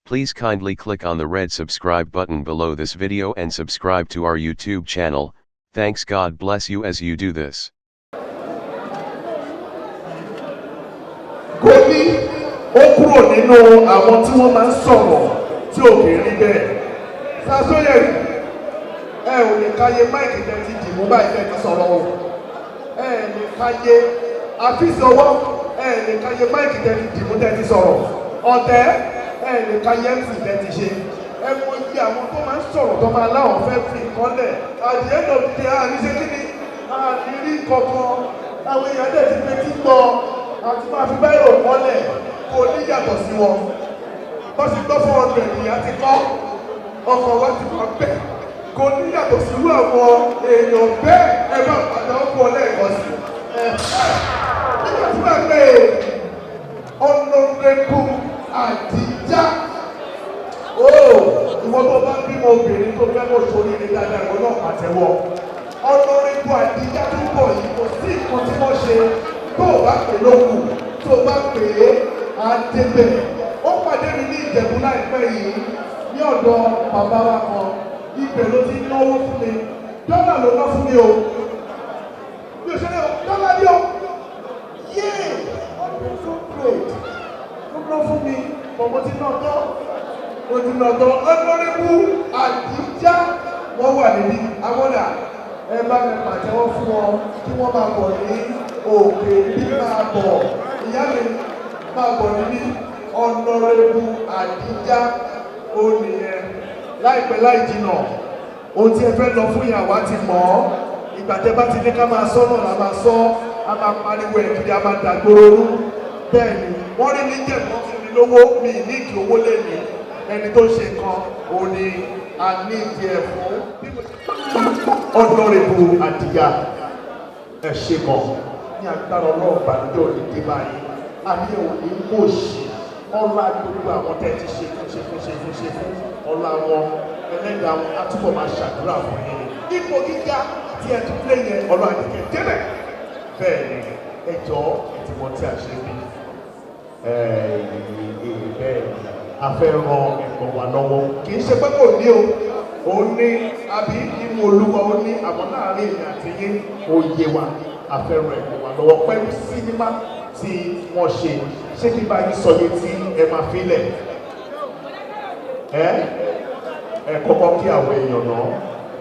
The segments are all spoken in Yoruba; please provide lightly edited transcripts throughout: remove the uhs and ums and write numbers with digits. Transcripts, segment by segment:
Please kindly click on the red subscribe button below this video and subscribe to our YouTube channel. Thanks, God bless you as you do this. Gòní ó kúrò nínú àwọn tí wọ́n máa ń sọ̀rọ̀ tí ò kì í rí bẹ́ẹ̀. Sàsóyè ẹ ò lè káyé máìkì tẹ́ ti dìbò báyìí tẹ́ ti sọ̀rọ̀ o. Ẹ lè káyé àfíìsọwọ́ ẹ lè káyé máìkì tẹ́ ti dìbò tẹ́ ti sọ̀rọ̀. Ọ̀tẹ̀ ẹ lè káyé MC tẹ́ ti ṣe. Ẹ mọ iye àwọn tó máa ń sọ̀rọ̀ tó máa láwọn fẹ́ fi ìkọ́lẹ̀. Àdìyẹ náà ti àníṣe kí ni ànírí kankan àwọn èèyàn dẹ̀ ti fi ti gbọ́ àti máa fi bẹ́ẹ̀ rò mọ́lẹ̀ kò ní yàtọ̀ sí wọn. Wọ́n ti gbọ́ 400 ìyá ti kọ́ ọkọ̀ wa ti kọ́ bẹ́ẹ̀ kò ní yàtọ̀ sí irú àwọn èèyàn bẹ́ẹ̀ ẹ bá padà ọkọ̀ lẹ́ẹ̀kan sí. Nígbà tí wọ́n gbé Honorable Adija ìwọ́n tó bá bímọ obìnrin tó fẹ́ mọ̀ sórí ní dáadáa ìwọ́n náà pàtẹ́wọ́. Honorable Adija tó bọ̀ yìí kò sí nǹkan tí wọ́n ṣe tó o bá pè lókù tó o bá pè é àdébẹ̀. Ó pàdé mi ní Ìjẹ̀bú láìpẹ́ yìí ní ọ̀dọ̀ bàbá wa kan ibẹ̀ ló ti náwó fún mi dọ́là ló ná fún mi o mi ò ṣe lè dọ́là ní o yéè ọdún so great ó ná fún mi ọmọ tí náà tọ́ ó ti náà tọ́ Honorable Adija wọ́n wà níbí amọ́dà ẹ bá mi pàtẹ́wọ́ fún wọn kí wọ́n máa bọ̀ ní òkè bí máa bọ̀ ìyá mi máa bọ̀ níbí Honorable Adija ó nìyẹn láìpẹ́ láì jìnà ohun tí ẹ fẹ́ lọ fún ìyàwó ti mọ̀ ọ́ ìgbà tẹ́ bá ti ní ká máa sọ náà la máa sọ a máa pariwo ẹ̀ kiri a máa dàgbòrò rú bẹ́ẹ̀ ni wọ́n rí ní jẹ̀bú fún mi lówó mi ní ìdí owó lẹ́nu ẹni tó ṣe kan òun ni a ní ìdí ẹ̀ fún. Honorable Adija ẹ ṣe mọ̀ ní agbára ọlọ́ọ̀bà níjọ́ òní dé báyìí àníyànwó ní mọ̀ọ́ṣì ọlá gbogbo àwọn tẹ́ ti ṣe fún ọlá wọn ẹlẹ́dàá wọn á túbọ̀ máa ṣàdúrà fún yín ipò gíga tí ẹ tún lé yẹn ọ̀rọ̀ àdìgẹ́ débẹ̀ bẹ́ẹ̀ ni ẹjọ́ ìtìmọ̀ tí a ṣe bí bẹ́ẹ̀ a fẹ́ ran ẹ̀gbọ́n wa lọ́wọ́ kì í ṣe pé kò ní o ó ní àbí nínú olúwa ó ní àmọ́ láàrin èmi àti yín òye wa a fẹ́ ran ẹ̀gbọ́n wa lọ́wọ́ pẹ̀lú sínímà tí wọ́n ṣé kí bá yín sọ yé tí ẹ máa fi lẹ̀ ẹ kọ́kọ́ kí àwọn èèyàn náà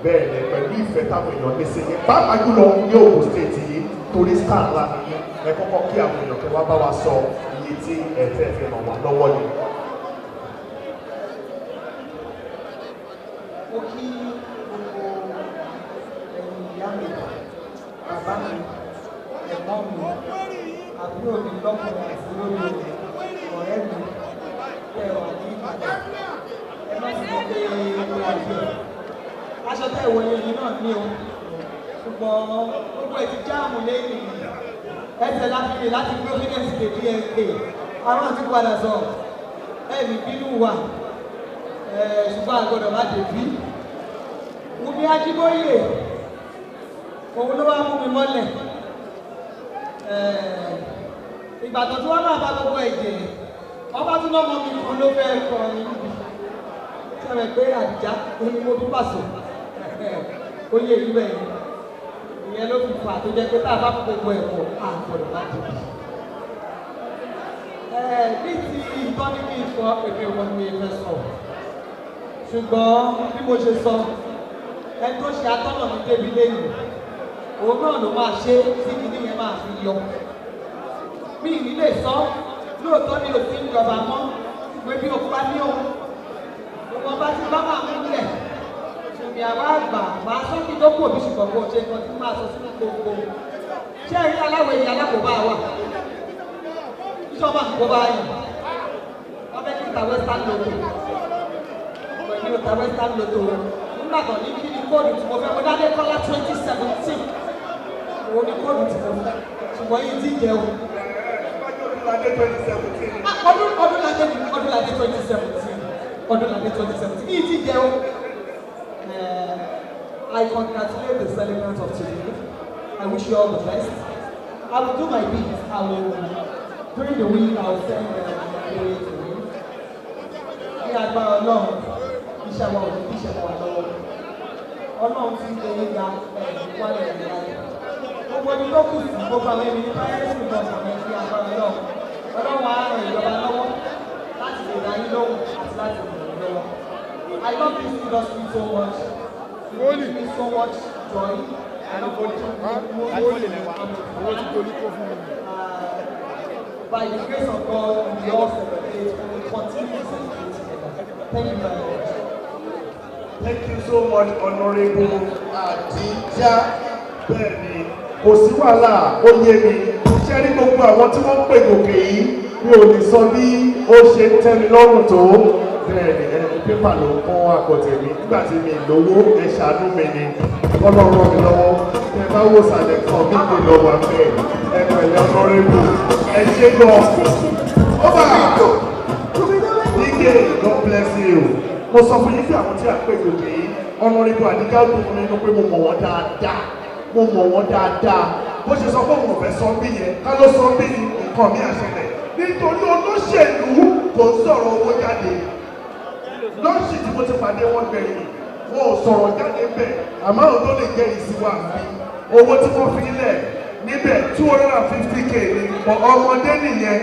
bẹ́ẹ̀ ni pẹ̀lú ìfẹ́ táwọn èèyàn ní sí yín pàápàá jùlọ ní Ògùn state yìí torí star ńlá nìyí ẹ kọ́kọ́ kí àwọn èèyàn kẹ́ wá bá wa sọ iye tí ẹ fẹ́ fi ràn wá lọ́wọ́ ni. Mo kí gbogbo ẹ̀yin ìyá mi bàbá mi ẹ̀gbọ́n mi àbúrò mi lọ́kùnrin àti lórí ọ̀rẹ́ mi tẹ́ wà ní Ìbàdàn ẹ má sì mọ̀ pé ọ̀gbìn aṣọ tẹ́ ìwọ yẹn náà ní o ṣùgbọ́n gbogbo ẹ̀ ti jáàmù lẹ́yìn ẹsẹ̀ láti rìn láti gbé fídẹ́ǹsì lè DSA àwọn àti padà sọ ẹ̀mí bínú wà ṣùgbọ́n àgbọ̀dọ̀ má dé bí Wùmí Ajíbóyè òun ló wá mú mi mọ́lẹ̀ ìgbàdàn tí wọ́n náà bá gbogbo ẹ̀jẹ̀ ọba tí lọ́mọ mi kan ló fẹ́ kọ níbi sọ̀rọ̀ pé Àdìjá ní mo tún pàṣẹ oyè ìwẹ̀ ìyẹn ló fi fà tó jẹ́ pé tá a bá fún gbogbo ẹ̀kọ́ àgbọ̀dọ̀ láti bí. Ní ti ìtọ́ni kí n sọ èmi ò wọ́n mi fẹ́ sọ ṣùgbọ́n bí mo ṣe sọ ẹni tó ṣe atọ́nà mi débi lẹ́yìn òun náà ló máa ṣe tí kìíní yẹn máa fi yọ. Mi ì ní lè sọ lóòótọ́ mi ò sí ìjọba mọ́ ìwé bí o pa ní òun gbogbo ọba tí bá máa mú lẹ̀ ṣùgbọ́n àwa àgbà máa sọ́kì tó kù òbí ṣùgbọ́n kò ṣe kan tí máa sọ sínú gbogbo ṣé ẹ̀rí aláwọ̀ èyí alákòóbá wà ìṣọ́mà kò bá yàn wọ́n fẹ́ kí ìta western lotto pẹ̀lú ìta western lotto nígbà kan ní kí ni kóòdù tí mo fẹ́ mo dálé kọ́lá 2017 òun ni kóòdù tí mo fẹ́ ṣùgbọ́n yìí ti jẹun. Ọdúnládé 2017 yìí ti jẹun. I congratulate the celebrants of today. I wish you all the best. I will do my bit. During the week, I will send the to you. ní agbára Ọlọ́run iṣẹ́ wa ò ní kí iṣẹ́ wa lọ́wọ́ Ọlọ́run ti ń gbé ga wálé ìrìnàjò gbogbo ibi tó kù sí gbogbo àwọn ènìyàn tó yẹ sí ìbọn ọ̀sán ní agbára Ọlọ́run á ràn ìjọba lọ́wọ́ láti lè dá yín lóhùn àti láti ràn yín lọ́wọ́. I love this industry so much. It gives me so much joy and opportunity. By the grace of God, we all celebrate and we continue to celebrate together. Thank you very much. Thank you so much, Honorable Adija. Bẹ́ẹ̀ni, kò sí wàhálà, ó yé mi. Ṣé rí gbogbo àwọn tí wọ́n ń pè gòkè yìí? Mi ò lè sọ bí ó ṣe ń tẹ́ mi lọ́rùn tó. Bẹ́ẹ̀ni, ẹni pépà ló ń kọ́ àkọ̀tẹ̀ mi. Nígbà tí mi lówó, ẹ ṣàánú mi ni. Ọlọ́run ràn mí lọ́wọ́. Ẹ bá wò sàlẹ̀ kan mi lè lọ wà bẹ́ẹ̀. Ẹ pẹ̀lẹ́ Honorable. Ẹ ṣé gan. Ó bá Dike, God bless you. Mo sọ fún yín pé àwọn tí a pè gòkè yìí, Honorable Adija dùn fún mi nínú pé mo mọ̀ wọ́n dáadáa. Mo mọ̀ wọ́n dáadáa. Bó ṣe sọ pé òun ò fẹ́ sọ bí yẹn, ká ló sọ bí nǹkan mi àṣẹlẹ̀. Nítorí olóṣèlú kò sọ̀rọ̀ owó jáde. Lọ́ọ̀ṣì tí mo ti pàdé wọn gbẹ̀yìn, wọn ò sọ̀rọ̀ jáde bẹ́ẹ̀. Àmọ́ àwọn tó lè jẹ́ ìsìnwá mi. Owó tí wọ́n fi lẹ̀ níbẹ̀ 250k ni ọmọdé nìyẹn.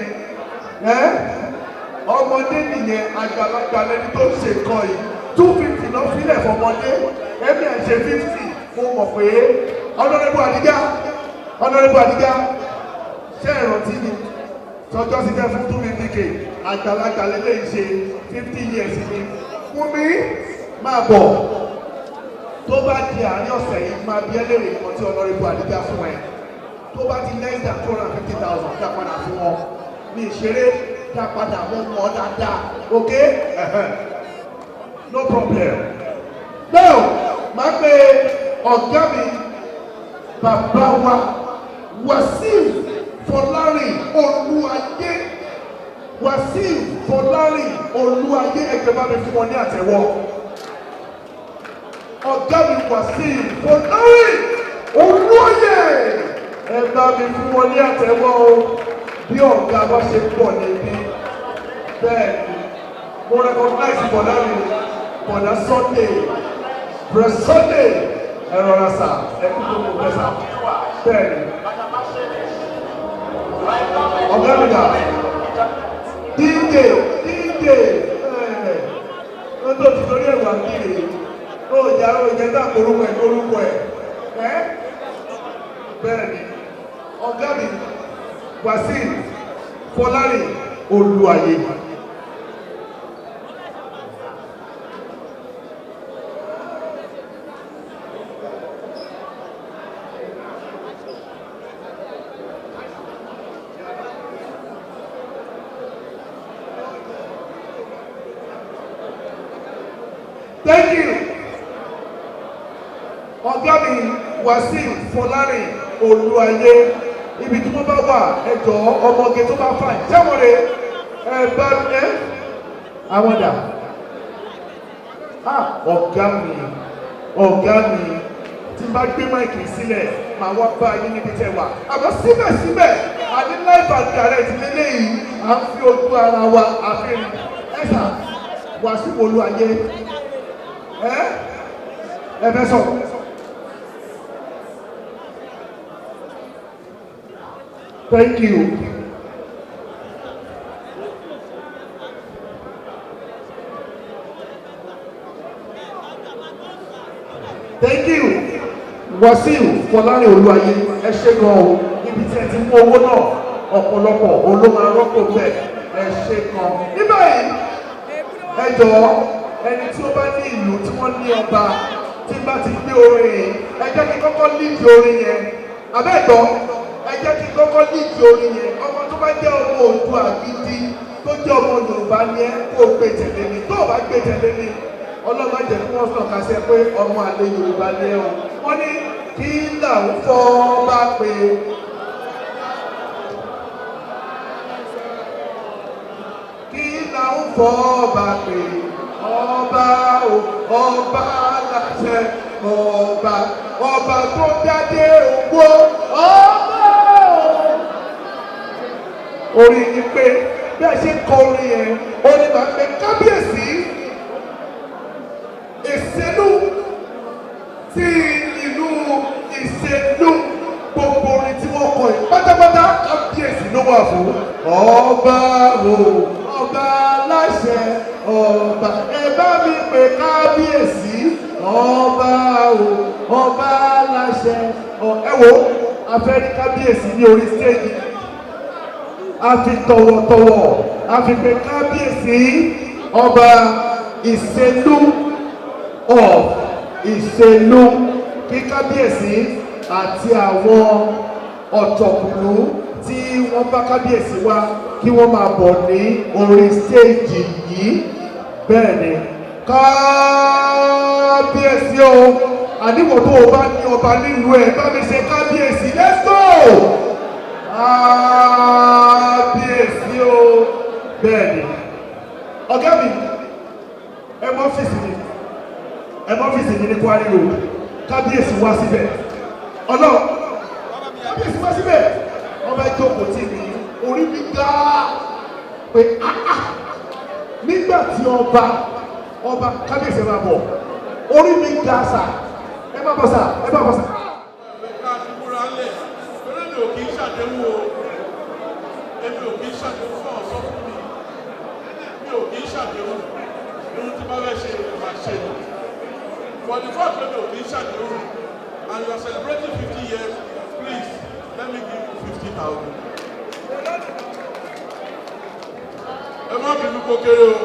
Ọmọdé nìyẹn àgbàlagbà lẹni tó ṣe nǹkan yìí. 250 lọ fílẹ̀ fọmọdé. Ẹ̀mí ẹ̀ ṣe 50. Mo mọ̀ pé Honorable Adija, Honorable Adija, ṣé ìrántí ni? Tọ́jọ́ sí jẹ́ fún 250k, àgbàlagbà lélẹ̀ ṣe 50 years ni. Fún mi, máa bọ̀. Tó bá di àárín ọ̀sẹ̀ yìí, máa bí ẹlẹ́rìí nǹkan tí Honorable Adija fún ẹ. Tó bá di less than 250,000, dá padà fún wọn. Ní ìṣeré, dá padà mọ́ dáadáa. Okay? No problem. Now, máa pe ọ̀gá mi, bàbá wa, Wàsíù Fọlárin Olúayé. Wàsíù Fọlárin Olúayé, ẹgbẹ́ bá mi fún wọn ní àtẹ́wọ́. Ọ̀gá mi Wàsíù Fọlárin Olúayé, ẹ bá mi fún wọn ní àtẹ́wọ́ o. Bí ọ̀gá bá ṣe pọ̀ níbí, bẹ́ẹ̀ ni mo recognize bọ̀dá mi, bọ̀dá Sunday, Brother Sunday, ẹ rọra sà, ẹ kú tó kò fẹ́ sà, bẹ́ẹ̀ ni. Ọ̀gá mi dà, díje, ó tó ti torí ẹ̀wà kíre, ó jẹ́ tá orúkọ ẹ̀, bẹ́ẹ̀ ni. Ọ̀gá mi Wàsíù Fọlárin Olúayé. Thank you. Ọ̀gá mi Wàsíù Fọlárin Olúayé. Ibi tí wọ́n bá wà ẹjọ́ ọmọge tó bá fà jẹ́wọ́n rẹ̀ bá àwọn dà. Ọ̀gá mi tí bá gbé máìkì sílẹ̀ máa wá bá yín níbi tẹ́ wà. Àmọ́ síbẹ̀síbẹ̀ àní live and direct lélẹ́yìí à ń fi ojú ara wa àfihàn ẹ̀sà Wàsíù Olúayé. Ẹ fẹ́ sọ. Thank you. Thank you. Wàsíù Fọlárin Olúayé, ẹ ṣé gan o. Ibi tí ẹ ti mú owó náà ọ̀pọ̀lọpọ̀ olóma rọ́pò bẹ́ẹ̀, ẹ ṣé gan. Ní báyìí, ẹ jọ̀ọ́ ẹni tí ó bá ní ìlú tí wọ́n ní ọba tí bá ti gbé orin yìí, ẹ jẹ́ kí kọ́kọ́ líìdì orin yẹn. Abẹ́ẹ̀gbọ́. Ẹ jẹ́ kí kọ́kọ́ líìdì orin yẹn. Ọmọ tó bá jẹ́ ọmọ Oòduà gidi tó jẹ́ ọmọ Yorùbá ni ẹ kó gbé tẹ̀lé ni. Tó o bá gbé tẹ̀lé ni, ọlọ́mọ jẹ́ kí wọ́n sọ̀ka sí ẹ pé ọmọ àlè Yorùbá ni ẹ o. Wọ́n ní kí là ń fọ́ bá pé. Kí là ń fọ́ bá pé. Ọba láṣẹ ọba tó dádé ògbó ọba o. Orin ni pé bí a ṣe ń kọ orin yẹn ó ní màá pe kábíyèsí ìṣèlú tí ìlú ìṣèlú gbogbo orin tí wọ́n kọ yìí pátápátá kábíyèsí ló wà fún. ọba o ọba aláṣẹ ọba ẹ bá mi pè kábíyèsí ọba o ọba aláṣẹ ẹ wo afẹ́rí kábíyèsí ní orí stéèjì a fi tọ̀wọ̀tọ̀wọ̀ a fi pè kábíyèsí ọba ìṣèlú ìṣèlú kí kábíyèsí àti àwọn ọ̀tọ̀kùlú tí wọ́n bá kábíyèsí wá kí wọ́n máa bọ̀ ní orí stéèjì yìí. bẹ́ẹ̀ ni kábíyèsí o àníwọ̀ tó o bá ní ọba nílùú ẹ̀ bá mi ṣe kábíyèsí let's go kábíyèsí o. bẹ́ẹ̀ ni ọ̀gá mi ẹ mọ ọ́fíìsì mi ní Kwari Road kábíyèsí wá síbẹ̀ ọlọ́run kábíyèsí wá síbẹ̀ ọba ìjókòó tí mi orí mi gbá pé nígbà tí ọba kábíyèsí máa bọ̀ orí mi gbá sà ẹ má bọ̀ sà. ẹ̀ka ti múra lẹ̀ lórí mi ò kì í ṣàdéhùn o èmi ò kì í ṣàdéhùn fún ọ̀sán fún mi ò kì í ṣàdéhùn ohun tí bá fẹ́ ṣe máa ṣe ni. For the fact that you are ṣàdéhùn and you are celebrating 50 years, please let me give you 50,000. Ẹ má bínú kó kéré o.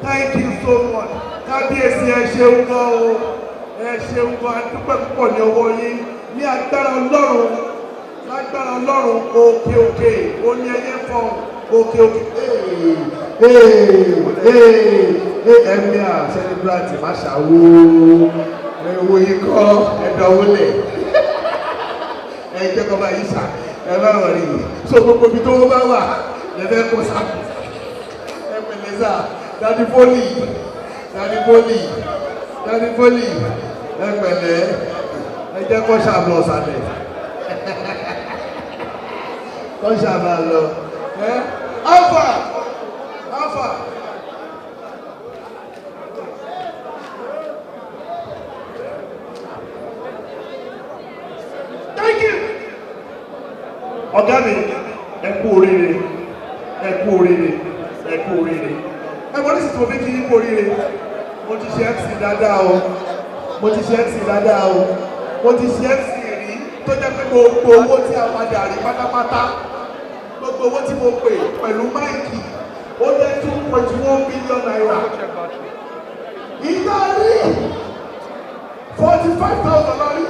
Thank you so much. Kábíyèsí ẹ ṣeun gan o. Ẹ ṣeun gan adúpẹ́ púpọ̀ ní ọwọ́ yín. Ní agbára Ọlọ́run, lágbára Ọlọ́run òkè òkè ó ní ẹyẹ fọ òkè òkè. Ẹ̀mí à celebrate má ṣàwó. Ewo yìí kọ́ ẹ̀dọ̀wó lẹ̀. Ẹ jẹ́ kọ́ bá yìí sà. Ẹ bá wọ̀ rí i. So gbogbo ibi tó bá wà lẹ́fẹ̀ẹ́ kó sá. Ẹ pẹ̀lẹ́ sà. Dadi Foli. Ẹ pẹ̀lẹ́. Ẹ jẹ́ kọ́ ṣàbọ̀ sàlẹ̀. Kọ́ ṣàbà lọ. Alpha. Thank you. Ọ̀gá mi, ẹ kú oríire. Ẹ mọ̀ ní sì tí mo fi kí kú oríire. Mo ti ṣe MC dáadáa o. Mo ti ṣe MC rí tó jẹ́ pé gbogbo owó tí a padà rí pátápátá. Gbogbo owó tí mo pè pẹ̀lú máìkì ó jẹ́ 2.1 billion naira. Ìgbà rí 45,000 lórí.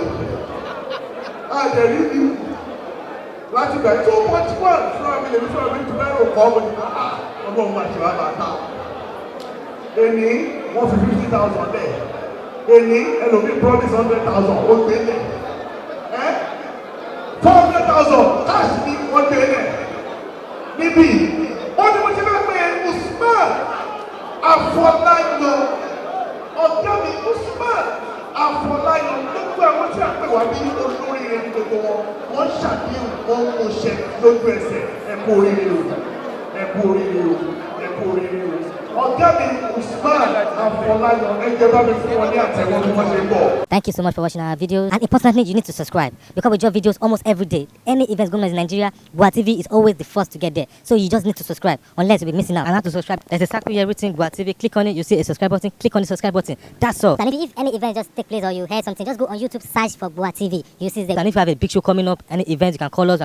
Àjẹ̀rí ni láti bẹ̀rẹ̀ 2.1 fún àmì lèmi fún àmì ìtúbẹ̀ rò kọ́ ọmọ nípa ọlọ́run máa ṣe bàbá ta. Èní wọ́n fi 50,000 lẹ̀. Èní ẹlòmí promise 100,000 ó gbé lẹ̀. 400,000 cash ni wọ́n gbé lẹ̀. Níbí ó ní mo ti fẹ́ pé Usman Afọláyan ọ̀gá mi Usman Afọláyan gbogbo àwọn tí a pè wá bí olórí rẹ̀ ní gbogbo wọ́n ṣàdéhùn wọn kò ṣẹ lójú ẹsẹ̀ ẹ kú oríire o. Ọ̀gá mi Usman Afọláyan ẹ jẹ́ bá mi fún wọn ní àtẹ̀wọ́ bí wọ́n ṣe ń bọ̀. Thank you so much for watching our videos. And importantly, you need to subscribe because we drop videos almost every day. Any events going on in Nigeria, Gboah TV is always the first to get there. So you just need to subscribe unless you'll be missing out. And how to subscribe? There's a circle here written Gboah TV. Click on it, you see a subscribe button. Click on the subscribe button. That's all. And if any event just take place or you heard something, just go on YouTube, search for Gboah TV. You see the. And if you have a big show coming up, any event, you can call us.